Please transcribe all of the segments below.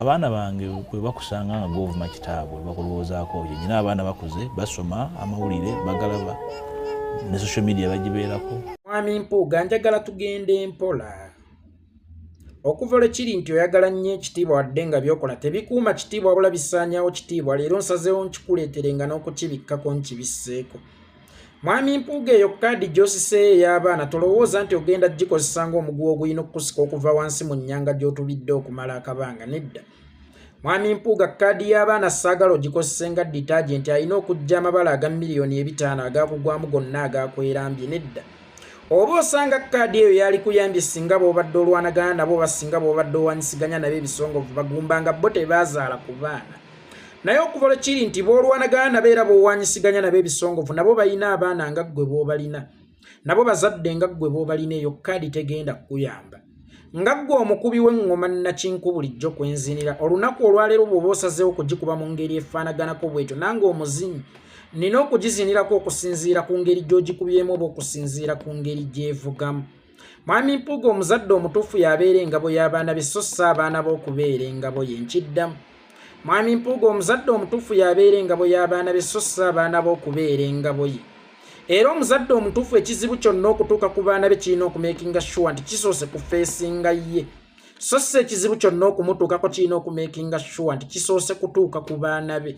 Abaana bange bwe bakusanga nga govuma kitaabwe bakulowoozaako bye nyina abaana bakuze basoma amawulire bagalaba ne social media bagibeerako. Mwami Mpuuga njagala tugende mpola. Okuva lwe kiri nti oyagala nnyo ekitiibwa wadde nga by'okola tebikuuma kitiibwa wabula bisaanyaawo kitiibwa, leero nsazeewo nkikuleeterenga n'okukibikkako nkibisseeko. Mwami Mpuuga eyo kaadi gy'osiseeyo ey'abaana tolowooza nti ogenda gikozesa ng'omuguwa ogulina okukusika okuva wansi mu nnyanga gy'otubidde okumala akabanga, nedda. Mwami Mpuuga kaadi y'abaana saagala ogikozese nga detergent alina okujja amabala aga miliyoni 5 agakugwamu gonna agakwerambye, nedda. Oba osanga kaadi eyo yali kuyambye singa bw'obadde olwanagana nabo oba singa bw'obadde owanyisiganya nabo ebisongovu bagumbanga bo tebaazaala ku baana. Naye okuva lwe kiri nti b'olwanagana nabo era bw'owanyisiganya nabo ebisongovu nabo balina abaana nga ggwe bw'obalina, nabo bazadde nga ggwe bw'obalina, eyo kaadi tegenda kukuyamba. Nga ggwe omukubi w'eŋŋoma nnakinku bulijjo kwenzinira, olunaku olwaleero bw'oba osazeewo okugikuba mu ngeri efaanaganako bw'etyo, nange omuzinyi nina okugizinirako okusinziira ku ngeri gy'ogikubyemu oba okusinziira ku ngeri gy'evugamu. Mwami Mpuuga omuzadde omutuufu y'abeera engabo y'abaana be so si abaana b'okubeera engabo ye, nkiddamu. Mwami Mpuuga omuzadde omutuufu y'abeera engabo y'abaana be so si abaana b'okubeera engabo ye. Era omuzadde omutuufu ekizibu kyonna okutuuka ku baana be kirina okumakinga sure nti kisoose kufeesinga ye, so si ekizibu kyonna okumutuukako kirina okumakinga sure nti kisoose kutuuka ku baana be.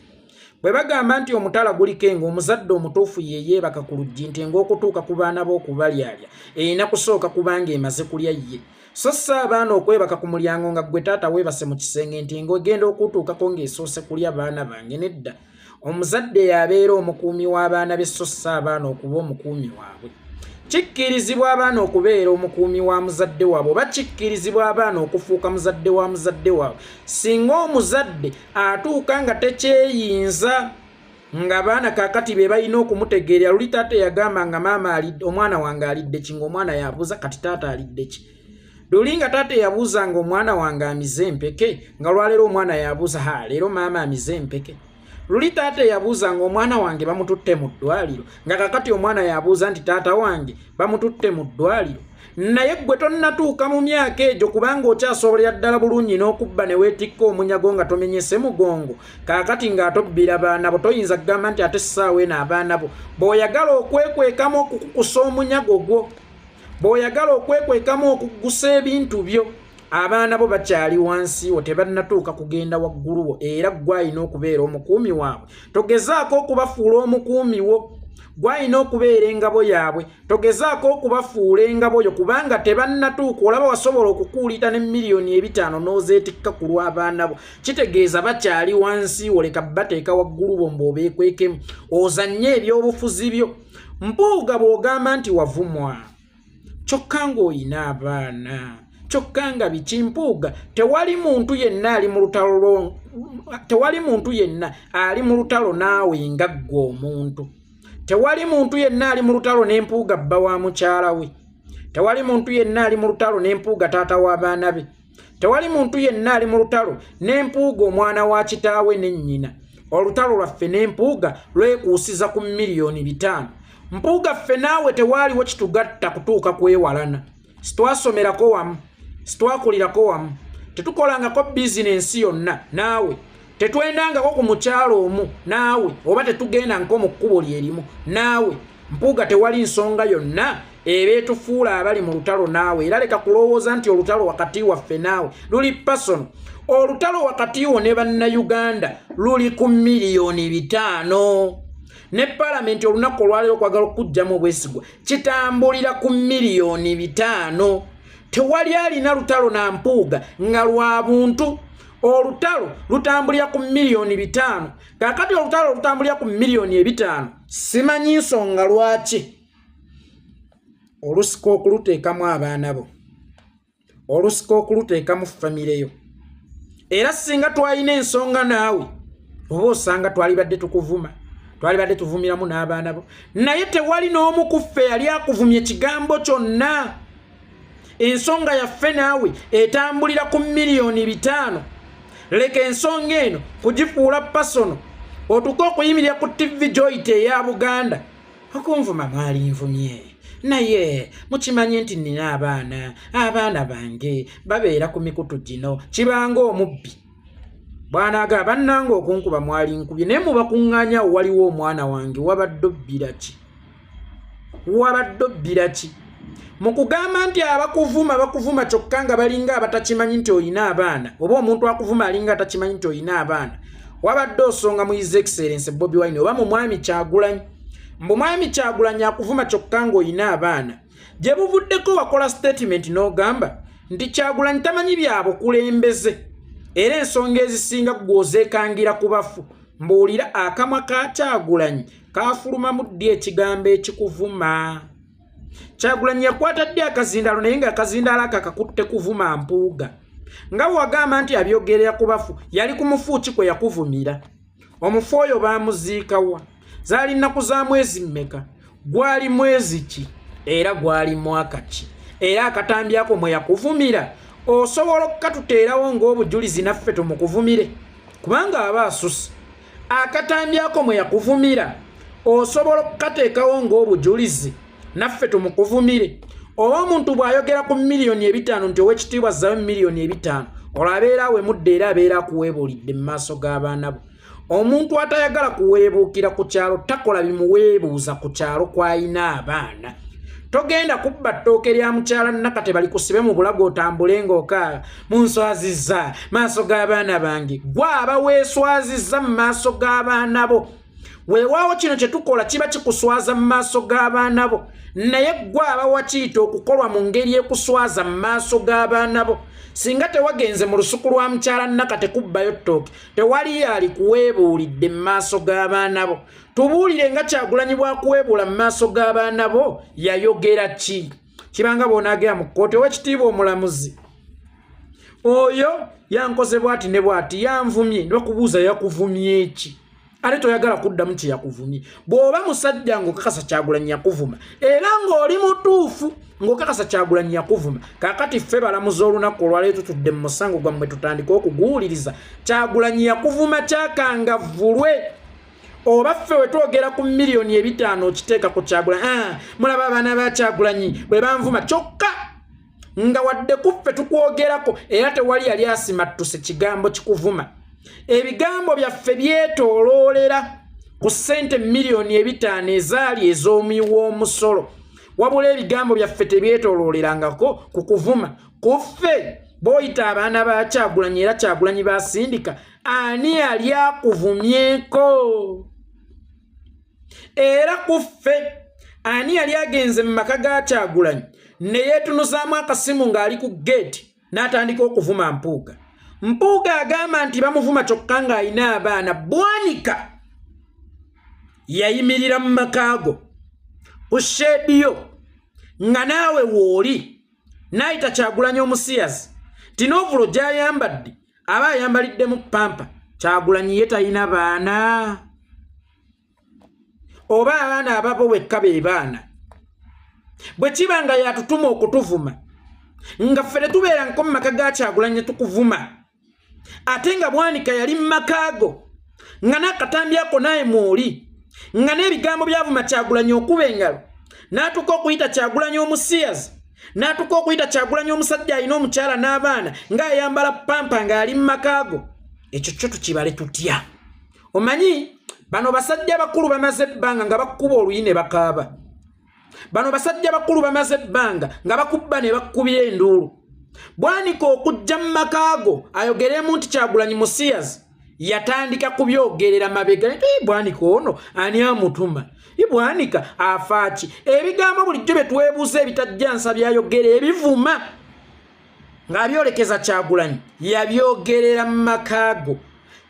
Bwe bagamba nti omutala guliko engo, omuzadde omutuufu ye yeebaka ku luggi nti ng'okutuuka ku baana b'okubalyalya erina kusooka kubanga emaze kulya ye, so si abaana okwebaka ku mulyango nga ggwe taata weebase mu kisenge nti ng'ogenda okutuukako ng'esoose kulya baana bange, nedda. Omuzadde y'abeera omukuumi w'abaana be so si abaana okuba omukuumi waabwe. Kikkirizibwa abaana okubeera omukuumi wa muzadde waabwe oba kikkirizibwa abaana okufuuka muzadde wa muzadde waabwe singa omuzadde atuuka nga tekyeyinza, ng'abaana kaakati be balina okumutegeerera. Luli taata yagamba nga maama alidde, omwana wange alidde ki, ng'omwana yabuuza kati taata alidde ki. Luli nga taata yabuuza nga omwana wange amize empeke, nga lwaleero omwana yabuuza leero maama amize empeke. Luli taata yabuuza nga omwana wange bamututte mu ddwaliro, nga kakati omwana yabuuza nti taata wange bamututte mu ddwaliro. Naye ggwe tonnatuuka mu myaka egyo kubanga okyasobolera ddala bulungi n'okubba ne weetikka omunyago nga tomenyese mugongo. Kaakati ng'atobbira baana bo toyinza kugamba nti ate ssaawa eno abaana bo bw'oyagala okwekwekamu okukukusa omunyago gwo, bw'oyagala okwekwekamu okugusa ebintu byo, abaana bo bakyali wansi wo tebannatuuka kugenda waggulu wo, era gw'alina okubeera omukuumi waabwe. Togezaako okubafuula omukuumi wo, gw'alina okubeera engabo yaabwe. Togezaako okubafuula engabo yo kubanga tebannatuuka. Olaba wasobola okukuulita ne miliyoni 5 n'ozeetikka ku lw'abaana bo, kitegeeza bakyali wansi wo. Leka bateeka waggulu bo mb'obeekwekemu ozannye ebyobufuzi byo. Mpuuga bw'ogamba nti wavumwa kyokka ng'olina abaana, kyokka nga biki Mpuuga? Tewali muntu yenna ali mu lutalo tewali muntu yenna ali mu lutalo naawe nga ggwe omuntu. Tewali muntu yenna ali mu lutalo n'Empuuga bba wa mukyala we. Tewali muntu yenna ali mu lutalo n'Empuuga taata w'abaana be. Tewali muntu yenna ali mu lutalo n'Empuuga omwana wa kitaawe ne nnyina. Olutalo lwaffe n'Empuuga lwekuusiza ku miliyoni 5. Mpuuga ffe naawe tewaaliwo kitugatta kutuuka kwewalana. Sitwasomerako wamu, sitwakulirako wamu, tetukolangako bizinensi yonna naawe, tetwendangako ku mukyalo omu naawe, oba tetugendangako mu kkubo lyerimu naawe. Mpuuga tewali nsonga yonna ebeetufuula abali mu lutalo naawe, era leka kulowooza nti olutalo wakati waffe naawe luli personal. Olutalo wakati wo ne bannayuganda luli ku miliyoni 5. Ne palamenti olunaku olwaleero kwagala okujjamu obwesigwa kitambulira ku miliyoni 5. Tewali alina lutalo na Mpuuga nga lwa buntu. Olutalo lutambulira ku miliyoni 5. Kaakati olutalo lutambulira ku miliyoni 5. Simanyi nsonga lwaki. Olusika okuluteekamu abaana bo, olusika okuluteekamu famire yo. Era singa twalina ensonga naawe oba osanga twalibadde tukuvuma, twalibadde tuvumiramu n'abaana bo, naye tewali n'omu ku ffe yali akuvumya ekigambo kyonna. Ensonga yaffe naawe etambulira ku miliyoni 5. Leka ensonga eno kugifuula pasono otuuke okuyimirira ku TV Joyite eya Buganda okunvuma mwali nvumye, naye mukimanye nti nina abaana bange babeera ku mikutu gino, kibanga omubbi bwana aga bannanga okunkuba mwali nkubye naye mubakuŋŋaanya waliwo omwana wange wabadde obbira ki mukugamba nti bakuvuma kyokka nga balinga abatakimanyi nti olina abaana oba omuntu akuvuma alinga atakimanyi nti olina abaana wabadde osonga mu His Excellency Bobi Wine oba mu mwami Kyagulanyi mbu mwami Kyagulanyi akuvuma kyokka nga olina abaana gye buvuddeko wakola statement n'ogamba nti Kyagulanyi tamanyi byabukulembeze era ensonga ezisinga gwozeekangira ku bafu mbuulira akamwa ka Kyagulanyi kafuluma mu ddi ekigambo ekikuvuma Kyagulanyi yakwata ddi akazindaalo naye nga akazindaalo akakutte kuvuma mpuuga nga wagamba nti abyogerera ku bafu yali ku mufu ki kwe yakuvumira omufu oyo baamuziikawa zaali nnaku za mwezi mmeka gwali mwezi ki era gwali mwaka ki era akatambi ako mwe yakuvumira osobola okukatuteerawo ng'obujulizi naffe tumukuvumire kubanga aba asusse akatambi ako mwe yakuvumira osobola okukateekawo ng'obujulizi naffe tumukuvumire oba omuntu bw'ayogera ku $5,000,000 nti ow'ekitiibwa azzayo $5,000,000 olabeera mudde era abeera akuweebuulidde mu maaso g'abaana bo omuntu atayagala kuweebuukira ku kyalo takola bimuweebuuza ku kyalo kw'ayina abaana togenda kubba ttooke lya mukyala Nakate balikusibe mu bulago otambule ng'okaaga munswazizza maaso g'abaana bange gwaba weeswazizza mu maaso g'abaana bo weewaawo kino kye tukola kiba kikuswaza mu maaso g'abaana bo naye gwaba wakiyita okukolwa mu ngeri ekuswaza mu maaso g'abaana bo singa tewagenze mu lusuku lwa mukyala Nakate kubbayo ttooke tewali ali kuweebuulidde mu maaso g'abaana bo tubuulire nga Kyagulanyi bwakuweebuula mu maaso g'abaana bo yayogera ki kibanga bw'onaagera mu kkooti ow'ekitiibwa omulamuzi oyo yankoze bw'ati ne bw'ati yanvumye ne bakubuuza yakuvumye ki ate toyagala kuddamu kye yakuvumye bw'oba musajja ng'okakasa Kyagulanyi yakuvuma era ng'oli mutuufu ng'okakasa Kyagulanyi yakuvuma kaakati ffe balamuzi olunaku olwaleero tutudde mu musango gwammwe tutandika okuguwuliriza Kyagulanyi yakuvuma kyakangavvulwe oba ffe we twogera ku $5,000,000 okiteeka ku Kyagulanyi mulaba abaana ba Kyagulanyi bwe banvuma kyokka nga wadde kuffe tukwogerako era tewali yali asimattuse kigambo kikuvuma ebigambo byaffe byetooloolera ku ssente $5,000,000 ezaali ez'omuyiwa omusolo wabula ebigambo byaffe tebyetooloolerangako ku kuvuma kuffe b'oyita abaana ba Kyagulanyi era Kyagulanyi basindika ani yali akuvumyeko era kuffe ani yali agenze mu maka ga Kyagulanyi ne yeetunuzaamu akasimu ng'ali ku geeti n'atandika okuvuma mpuuga agamba nti bamuvuma kyokka ng'alina abaana Bwanika yayimirira mu makaago ku sheediyo nga naawe wooli n'ayita Kyagulanyi omusiyazi ti n'ovulo gy'ayambadde aba ayambaliddemu pampa Kyagulanyi ye talina baana oba abaana ababo wekka be baana bwe kiba nga yatutuma okutuvuma nga ffe tetubeera nko mu maka ga Kyagulanyi tukuvuma ate nga Bwanika yali mu makaago nga n'akatambi ako naye mwoli nga n'ebigambo byavuma Kyagulanyi okuba engalo n'atuka okuyita Kyagulanyi omusiyazi n'atuka okuyita Kyagulanyi omusajja alina omukyala n'abaana ng'ayambala pampa ng'ali mu makaago ekyo kyo tukibale tutya omanyi bano basajja bakulu bamaze ebbanga nga bakuba oluyi ne bakaaba bano basajja bakulu bamaze ebbanga nga bakubba ne bakubira enduulu Bwanika okujja mu makaago ayogeremu nti Kyagulanyi musiyazi yatandika kubyogerera mabega Bwanika ono ani amutuma Bwanika afaaki ebigambo bulijjo bye twebuuza ebitajjansa byayogera ebivuma ng'abyolekeza Kyagulanyi yabyogerera mu makaago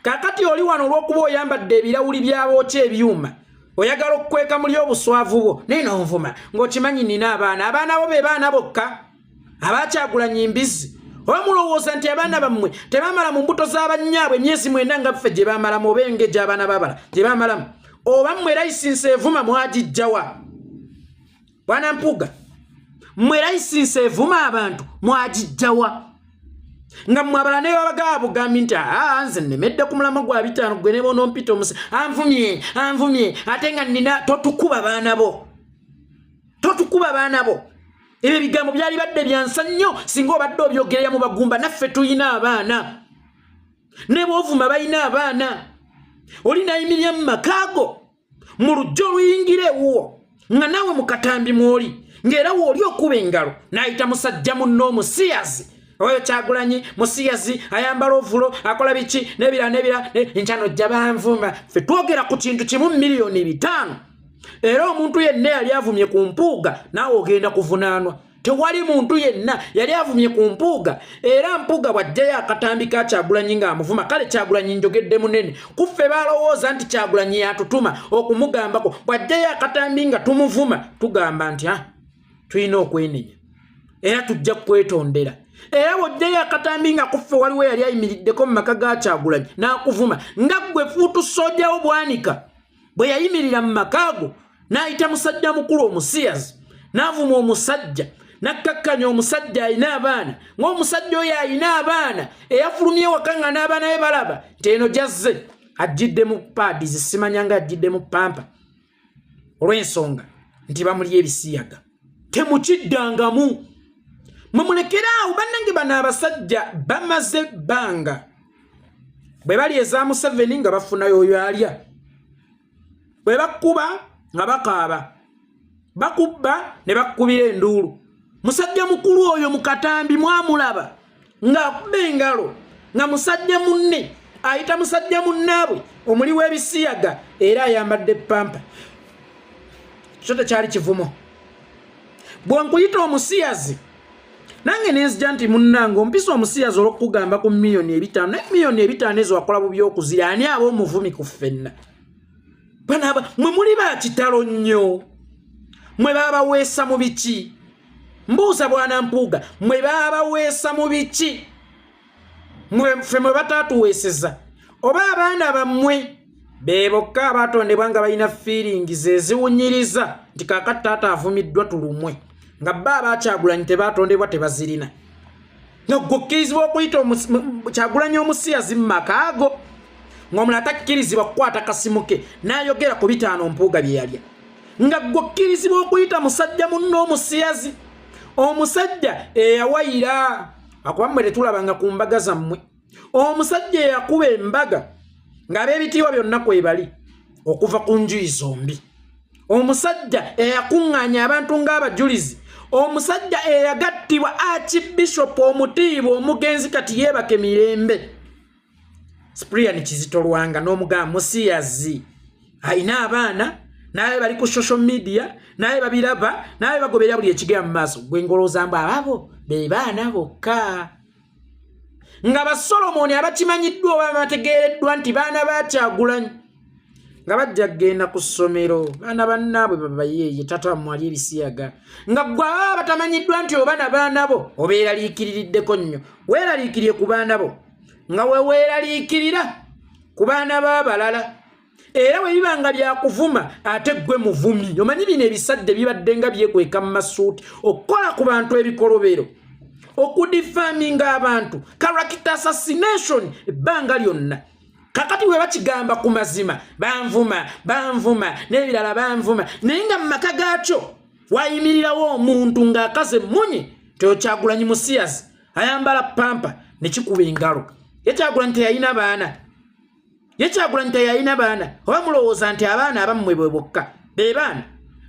kakati oli wano olw'okuba oyambadde ebirawuli by'abookya ebyuma oyagala okukweka muli obuswavu bwo nino nvuma ng'okimanyi nina abaana bo be baana bokka aba Kyagulanyi mbizi oba mulowooza nti abaana bammwe tebamala mu mbuto z'abannyaabwe emyezi 9 nga ffe gye bamalamu oba engeri gy'abaana babala gye bamalamu oba mmwe layisinsi evuma mwagijjawa bwana Mpuuga mmwe layisinsi evuma abantu mwagijjawa nga mmwe abala ne babagaa bugambi nti nze nnemedde ku mulamwa gwa 5 gwe ne bonompita omusi anvumye ate nga nina totukuba baana bo ebyo ebigambo byali badde byansa nnyo singa obadde obyogerera mu bagumba naffe tuyina abaana ne bw'ovuma balina abaana olinayimirira mu makaago mu lujjo oluyingire wuwo nga naawe mu katambi mw'oli ng'era w'oli okuba engalo n'ayita musajja munno omusiyazi oyo Kyagulanyi musiyazi ayambala ovulo akola biki nebira enkyano jja banvuma ffe twogera ku kintu kimu miliyoni 5 era omuntu yenna yali avumye ku mpuuga naawe ogenda kuvunaanwa tewali muntu yenna yali avumye ku mpuuga era mpuuga bw'ajjayo akatambi ka Kyagulanyi ng'amuvuma kale Kyagulanyi njogedde munene kuffe balowooza nti Kyagulanyi yatutuma okumugambako bw'ajjayo akatambi nga tumuvuma tugamba nti tulina okwenenya era tujja kwetondera era bw'ojjayo akatambi nga kuffe waliwo yali ayimiriddeko mu maka ga Kyagulanyi n'akuvuma nga ggwe fuutu sojjawo bwanika bwe yayimirira mu makaago n'ayita musajja mukulu omusiyazi n'avuma omusajja n'akkakkanya omusajja alina abaana ng'omusajja oyo alina abaana eyafulumye waka nga n'abaana be balaba nti eno jazze ajjidde mu paadis simanya nga ajjidde mu pampa olw'ensonga nti bamulya ebisiyaga temukiddangamu mumulekeraawo bannange bano abasajja bamaze bbanga bwe bali eza Museveni nga bafunayo oyo alya bwe bakkuba nga bakaaba bakubba ne bakkubira enduulu musajja mukulu oyo mu katambi mwamulaba ng'akuba engalo nga musajja munne ayita musajja munnaabwe omuli w'ebisiyaga era ayambadde pampa kyo tekyali kivumo bwankuyita omusiyazi nange nenzija nti munnange ompisa omusiyazi olw'okugamba ku miliyoni 5 naye miliyoni 5 ezo wakola bubi okuzira ani aba omuvumi ku ffenna banaba mwe muli ba kitalo nnyo mwe babaweesa mu biki mbuuza bwana mpuuga mwe babaweesa mu biki ffe mwe bataatuweeseza oba abaana bammwe be bokka abaatondebwa nga balina feelings eziwunyiriza nti kaakati taata avumiddwa tulumwe nga bba aba Kyagulanyi tebaatondebwa tebazirina nga gokkirizibwa okuyita Kyagulanyi omusiyazi mu makaago ng'omulala takkirizibwa kukwata kasimu ke n'ayogera ku 5 mpuuga bye yalya nga gokkirizibwa okuyita musajja munno omusiyazi omusajja eyawayira akuba mmwe tetulabanga ku mbaga zammwe omusajja eyakuba embaga ng'ab'ebitiibwa byonna kwebali okuva ku njuyi zombi omusajja eyakuŋŋaanya abantu ng'abajulizi omusajja eyagattibwa Archbishop omutiibwa omugenzi kati yeebake mirembe Cyprian Kizito Lwanga n'omugamba musiyazi alina abaana naye bali ku social media naye babiraba naye bagoberera buli ekigera mu maaso gwe ngolooza mbu ababo be baana bokka nga basolomoni abakimanyiddwa oba bategeereddwa nti baana ba Kyagulanyi nga bajja kgenda ku ssomero baana bannaabwe babayeeye tata mwali ebisiyaga nga gwe ababa batamanyiddwa nti oba na baana bo obeeraliikiriddeko nnyo weeraliikirye ku baana bo nga weeraliikirira ku baana b'abalala era bwe bibanga byakuvuma ate gwe muvumi omanyi bino ebisadde bibadde nga byekweka mu masuuti okukola ku bantu ebikolobero okudifaminga abantu character assassination ebbanga lyonna kakati we bakigamba ku mazima banvuma n'ebirala banvuma naye nga mu maka gaakyo wayimirirawo omuntu ng'akaze munye teyo Kyagulanyi musiyazi ayambala pampa ne kikuba engalo ye Kyagulanyi teyalina baana Kyagulanyi teyalina baana oba mulowooza nti abaana abammwe bwe bokka be baana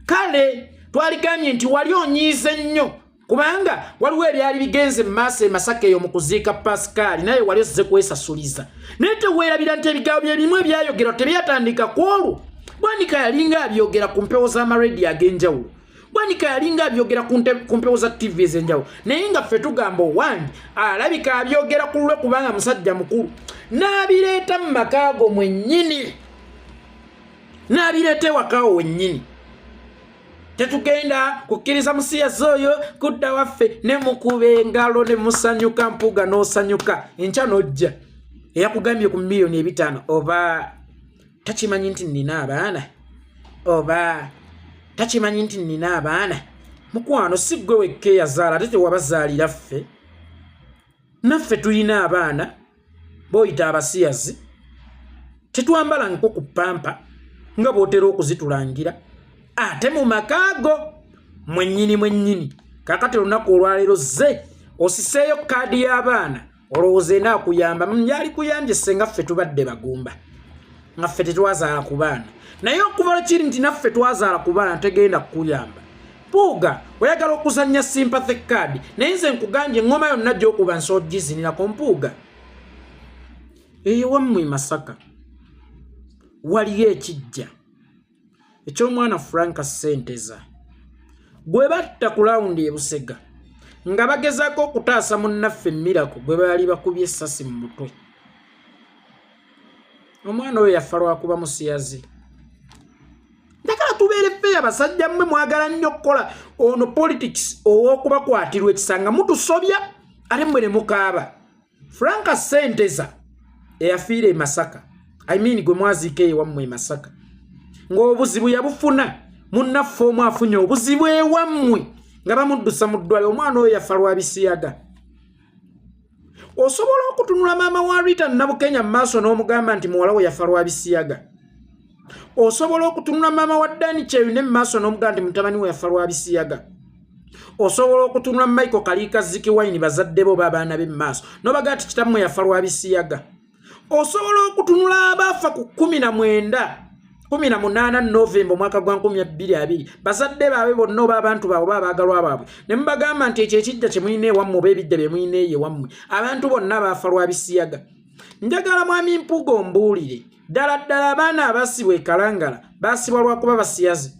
kale twaligambye nti wali onyiize nnyo kubanga waliwo ebyali bigenze mu maaso Masaka eyo mu kuziika Pascal naye wali ozze kwesasuliza naye teweerabira nti ebigambo bye bimu ebyayogerwa tebyatandika ku olwo Bwanika yalinga abyogera ku mpewo z'amarediyo ag'enjawulo Bwanika yalinga abyogera ku mpewo za TV ez'enjawulo naye nga ffe tugamba owange alabika abyogera ku lulwe kubanga musajja mukulu n'abireeta mu makaago mwennyini n'abireeta ewakaawo wennyini tetugenda kukkiriza musiyazi oyo kudda waffe ne mukuba engalo ne musanyuka mpuuga n'osanyuka enkya n'ojja eyakugambye ku miliyoni 5 oba takimanyi nti nnina abaana oba takimanyi nti nnina abaana mukwano si ggwe wekka eyazaala ate tewabazaalira ffe naffe tulina abaana b'oyita abasiyazi tetwambala nko ku pampa nga bw'otera okuzitulangira ate mu makaago mwennyini kakati olunaku olwaleero zze osiseeyo kaadi y'abaana olowooza enaakuyamba yali kuyambye senga ffe tubadde bagumba nga ffe tetwazaala ku baana naye okuva lwekiri nti naffe twazaala ku baana tegenda kukuyamba Mpuuga oyagala okuzannya sympathy card naye nze nkugambye engoma yonna gy'okuba nsoogizinirako Mpuuga eyo wammwe Masaka waliyo ekijja eky'omwana Frank Senteza gwe batta ku lawundi e Busega nga bagezaako okutaasa munnaffe Miracle gwe baali bakubye essasi mu mutwe omwana oyo yafa lwakuba musiyazi njagala tubeere ffe abasajja mmwe mwagala nnyo okukola ono politics ow'okubakwatirwa ekisanga mutusobya ate mmwe ne mukaaba Frank Senteza eyafiira e Masaka gwe mwaziika ewammwe e Masaka ng'obuzibu yabufuna munnaffe omu afunye obuzibu ewammwe nga bamuddusa mu ddwaliro omwana oyo yafa lwa bisiyaga osobola okutunula maama wa Rita Nabukenya mu maaso n'omugamba nti muwala we yafa lwa bisiyaga osobola okutunula maama wa Dani Kyeyune mu maaso n'omugamba nti mutabani we yafa lwa bisiyaga osobola okutunula Michael Kaliika Zikiwayini bazadde bo b'abaana be mu maaso n'obagaa nti kitammwe yafa lwa bisiyaga osobola okutunula abaafa ku 18 Novemba mwaka gwa 2020 bazadde baabwe bonna oba abantu baabwe baabagalwa baabwe ne mubagamba nti ekyo ekijja kye mulina ewammwe oba ebidde bye mulina ewammwe abantu bonna baafa lwa bisiyaga njagala mwami Mpuuga ombuulire ddala abaana abaasibwa e Kalangala baasibwa lwakuba basiyazi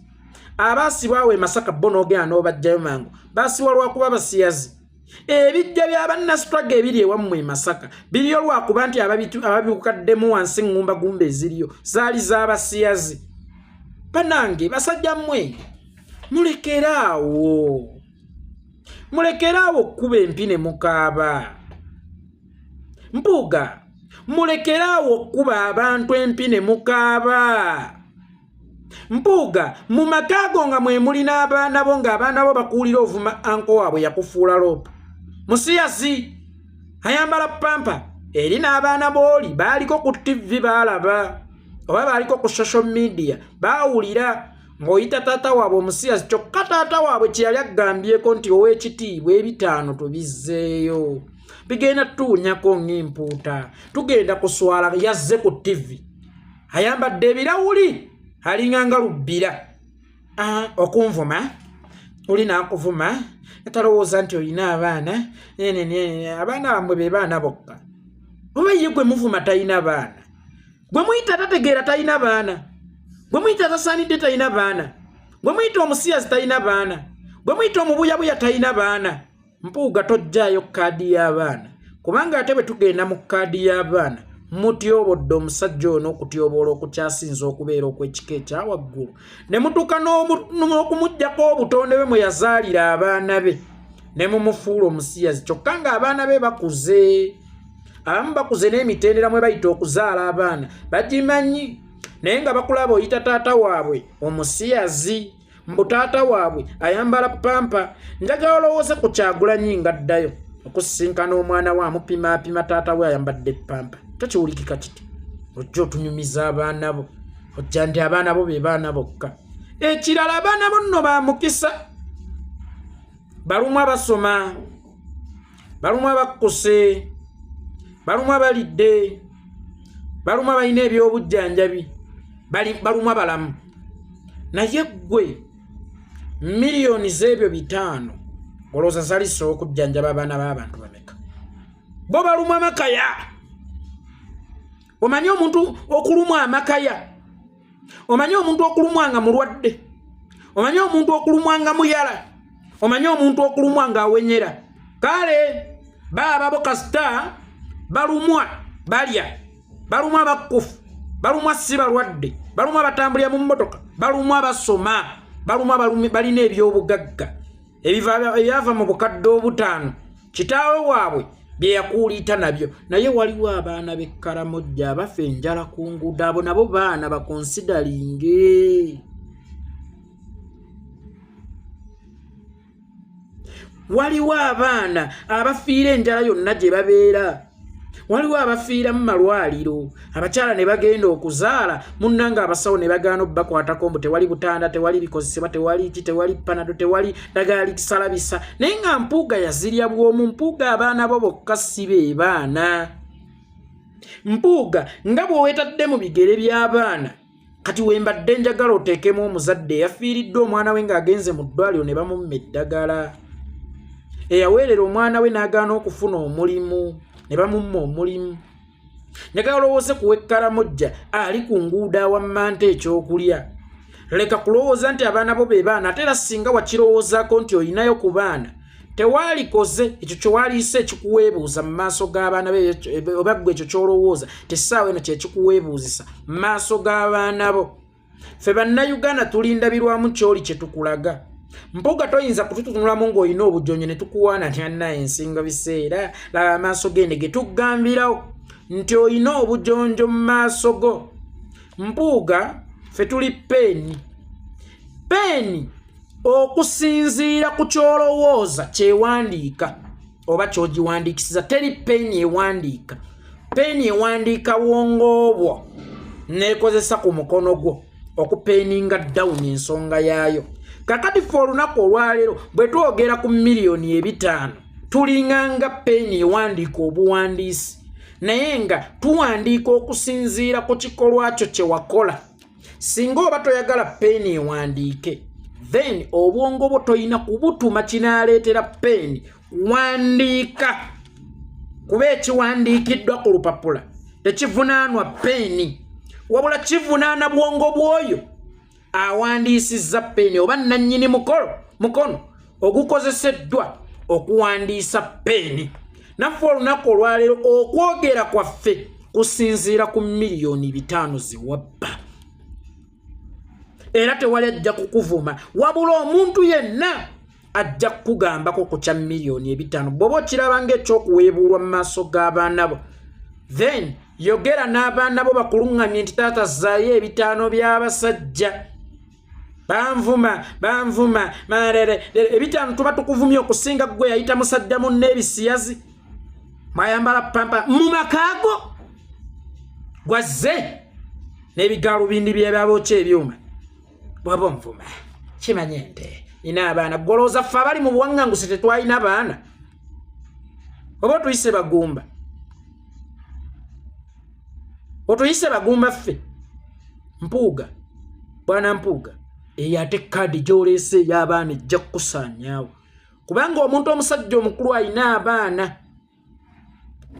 abaasibwa awo e Masaka bo n'ogenda n'obajjayo mangu baasibwa lwakuba basiyazi ebijja by'abannasitwaga ebiri ewammwe e Masaka biriyo lwakuba nti ababikukaddemu wansi ngumba gumba eziriyo zaali z'abasiyazi banange basajja mmwe mulekeraawo okkuba empine mukaaba Mpuuga mulekeraawo okkuba abantu empine mukaaba Mpuuga mu makaago nga mwe muli n'abaana bo ng'abaana bo bakuulira ovuma anko waabwe yakufuula loopa musiyazi ayambala pampa eri n'abaana booli baaliko ku TV baalaba oba baaliko ku social media baawulira ng'oyita taata waabwe omusiyazi kyokka taata waabwe kye yali agambyeko nti ow'ekitiibwa 5 tubizzeeyo bigenda tuunyako ng'empuuta tugenda kuswala yazze ku TV ayambadde ebirawuli alinganga lubbira okunvuma oli naakuvuma atalowooza nti olina abaana abaana bamwe be baana bokka oba ye gwe muvuma talina baana gwe muyita tategeera talina baana gwe muyita tasaanidde talina baana gwe muyita omusiyazi talina baana gwe muyita omubuyabuya talina baana Mpuuga tojjaayo kaadi y'abaana kubanga ate bwe tugenda mu kaadi y'abaana mutyobodde omusajja ono okutyoboola okukyasinza okubeera okw'ekika ekyawaggulu ne mutuuka n'okumuggyako obutonde bwe mwe yazaalira abaana be ne mumufuula omusiyazi kyokka ng'abaana be bakuze abamu bakuze n'emitendera mwe bayita okuzaala abaana bagimanyi naye nga bakulaba oyita taata waabwe omusiyazi mbu taata waabwe ayambala pampa njagala olowooze ku Kyagulanyi ng'addayo okusisinkana omwana we amupimaapima taata we ayambadde pampa tokiwulikika kiti ojja otunyumiza abaana bo ojja nti abaana bo be baana bokka ekirala abaana bo nno bamukisa balumu abasoma balumu abakkuse balumu abalidde balumu abalina ebyobujjanjabi balumu abalamu naye ggwe miliyoni z'ebyo 5 olowooza zalisobola okujjanjaba abaana b'abantu bameka bo balumu amakaya omanyi omuntu okulumwa amakaya omanyi omuntu okulumwa nga mulwadde omanyi omuntu okulumwa nga muyala omanyi omuntu okulumwa nga awenyera kale baababo kasita balumwa balya balumwa bakkufu balumwa si balwadde balumwa batambulira mu mmotoka balumwa basoma balumwa balina ebyobugagga ebyava mu bukadde 5 kitaawe waabwe bye yakuuliita nabyo naye waliwo abaana b'ekkaramojja abafa enjala ku nguudo abo nabo baana bakonsidalinge waliwo abaana abafiira enjala yonna gye babeera waliwo abafiira mu malwaliro abakyala ne bagenda okuzaala munnanga abasawo ne bagaana obbakwatako mbu tewali butanda tewali bikozesebwa tewali ki tewali panado tewali ddagala likisalabisa naye nga Mpuuga yazirya bw'omu. Mpuuga abaana bo bokka si be baana. Mpuuga nga bw'owetadde mu bigere by'abaana kati wembadde njagala oteekemu omuzadde yafiiriddwe omwana we ng'agenze mu ddwaliro ne bamumma eddagala. Eyaweerera omwana we n'agaana okufuna omulimu ne bamumma omulimu. Njagala olowooze kuwa ekkalamojja ali ku nguudo awammanta ekyokulya. Leka kulowooza nti abaana bo be baana ate era singa wakirowoozaako nti olinayo ku baana tewalikoze ekyo kyewaliise ekikuweebuuza mu maaso g'abaana be oba ggwe ekyo kyolowooza tesaawa eno kyekikuweebuuzisa mu maaso g'abaana bo. Ffe bannayuganda tulindabirwamu kyoli kye tukulaga. Mpuuga toyinza kututunulamu ng'olina obujonyo ne tukuwaana nyanna ensinga biseera laba amaaso gende ge tuggambirawo nti olina obujonjo mu maaso go. Mpuuga ffe tuli peeni okusinziira ku kyolowooza kyewandiika oba kyogiwandiikisiza. Teri peeni ewandiika. Peeni ewandiika bwongo bwo neekozesa ku mukono gwo okupeeninga down ensonga yaayo. Kakati ffe olunaku olwaleero bwe twogera ku miliyoni 5 tulinganga peeni ewandiika obuwandiisi naye nga tuwandiika okusinziira ku kikolwa kyo kye wakola. Singa oba toyagala peeni ewandiike then obwongo bwo toyina kubutuma kinaaleetera peeni. Wandiika kuba ekiwandiikiddwa ku lupapula tekivunaanwa peeni wabula kivunaana bwongo bwoyo awandiisizza peeni oba nannyini mukono ogukozeseddwa okuwandiisa peeni. Naffe olunaku olwaleero okwogera kwaffe kusinziira ku miliyoni 5 ziwabba. Era tewali ajja kukuvuma wabula omuntu yenna ajja kukugambako ku kya miliyoni 5 bw'oba okiraba ng'ekyokuweebuulwa mu maaso g'abaana bo then yogera n'abaana bo bakuluŋŋamye nti taata zzaayo 5 by'abasajja. Banvuma 5 tuba tukuvumye okusinga gwe yayita musajja munne ebisiyazi mwayambala pampa mu makaago gwazze n'ebigaalubindi byebabooki ebyuma bwaba onvuma kimanye nte ina abaana golooza ffe abali mu buwaŋŋanguse tetwalina baana oba otuyise bagumba ffe. Mpuuga bwana Mpuuga eyo ate kaadi gy'oleese ey'abaana ejja kukusaanyaawo kubanga omuntu omusajja omukulu alina abaana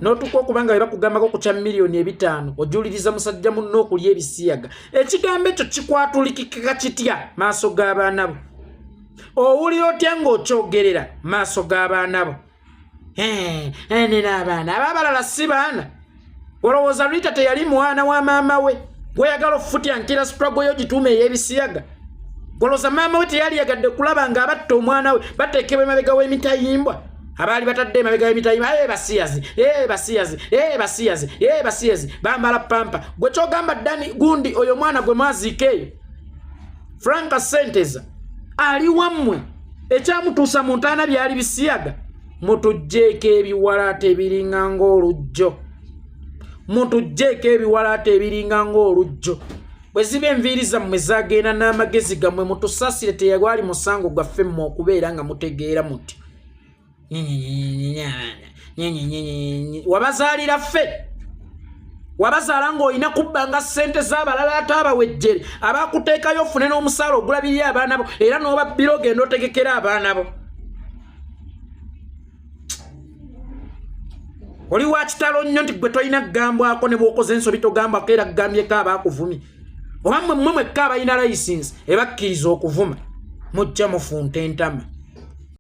n'otuka okubanga bwe bakugambako ku kya miliyoni 5 ojuliriza musajja munno okulya ebisiyaga. Ekigambo ekyo kikwatulikika kitya maaso g'abaana bo? Owulira otya ng'okyogerera maaso g'abaana bo? Nina abaana ababalala si baana. Olowooza Rita teyali mwana wa maama we gweyagala ofutya nkira struggle yo gituuma ey'ebisiyaga? Olowooza maama we teyali yagadde kulaba ng'abatta omwana we bateekebwa emabega w'emitayimbwa abaali batadde emabega w'emitayimbwa basiyazi bambala pampa. Gwe kyogamba Dani gundi oyo mwana gwe mwaziika eyo Franka Senteza ali wammwe ekyamutuusa mu ntaana byali bisiyaga. Mutugjeeko ebiwalaata ebiringa ng'olujjo. Bwe ziba enviiri zammwe zaagenda n'amagezi gammwe mutusaasire teyagwali musango gwaffe mmwe okubeera nga mutegeera muti wabazaalira ffe wabazaala ng'olina kubba nga ssente z'abalala ate abawejjere abakuteekayo ofune n'omusaala ogulabirira abaana bo era n'obabbira ogenda otegekera abaana bo. Oli wa kitalo nnyo nti gwe tolina kugambwako ne bw'okoze ensobi togambwako era kugambyeko abaakuvumye oba mmwe mwekka abalina layisinsi ebakkiriza okuvuma mujja mufunta entama.